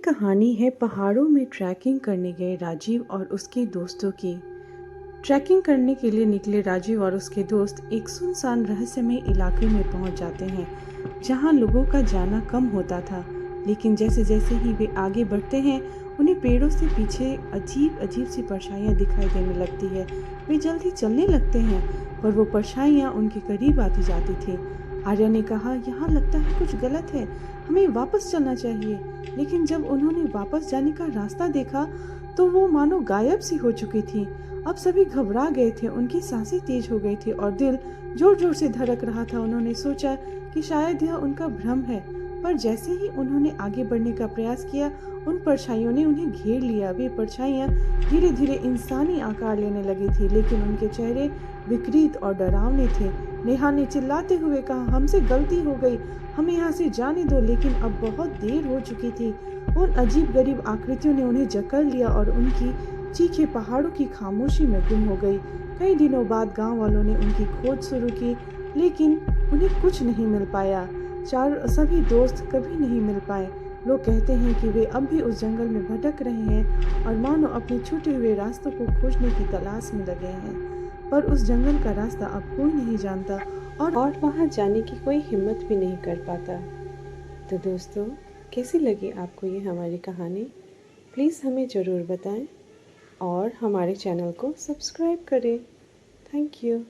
कहानी है पहाड़ों में ट्रैकिंग करने गए राजीव और उसके दोस्तों की। ट्रैकिंग करने के लिए निकले राजीव और उसके दोस्त एक सुनसान रहस्यमय इलाके में पहुंच जाते हैं, जहां लोगों का जाना कम होता था। लेकिन जैसे जैसे ही वे आगे बढ़ते हैं, उन्हें पेड़ों से पीछे अजीब अजीब सी परछाइयां दिखाई देने लगती है। वे जल्दी चलने लगते हैं, पर वो परछाइयां उनके करीब आती जाती थी। आर्या ने कहा, यहाँ लगता है कुछ गलत है, हमें वापस चलना चाहिए। लेकिन जब उन्होंने वापस जाने का रास्ता देखा, तो वो मानो गायब सी हो चुकी थी। अब सभी घबरा गए थे, उनकी सांसें तेज हो गई थी और दिल जोर जोर से धड़क रहा था। उन्होंने सोचा कि शायद यह उनका भ्रम है, पर जैसे ही उन्होंने आगे बढ़ने का प्रयास किया, उन परछाइयों ने उन्हें घेर लिया। वे परछाइयां धीरे धीरे इंसानी आकार लेने लगी थी, लेकिन उनके चेहरे विकृत और डरावने थे। नेहा ने चिल्लाते हुए कहा, हमसे गलती हो गई, हमें यहाँ से जाने दो। लेकिन अब बहुत देर हो चुकी थी। उन अजीब गरीब आकृतियों ने उन्हें जकड़ लिया और उनकी चीखें पहाड़ों की खामोशी में गुम हो गई। कई दिनों बाद गांव वालों ने उनकी खोज शुरू की, लेकिन उन्हें कुछ नहीं मिल पाया। सभी दोस्त कभी नहीं मिल पाए। लोग कहते हैं कि वे अब भी उस जंगल में भटक रहे हैं और मानो अपने छूटे हुए रास्तों को खोजने की तलाश में लगे हैं। पर उस जंगल का रास्ता अब कोई नहीं जानता और वहां जाने की कोई हिम्मत भी नहीं कर पाता। तो दोस्तों, कैसी लगी आपको ये हमारी कहानी? प्लीज़ हमें ज़रूर बताएं और हमारे चैनल को सब्सक्राइब करें। Thank you.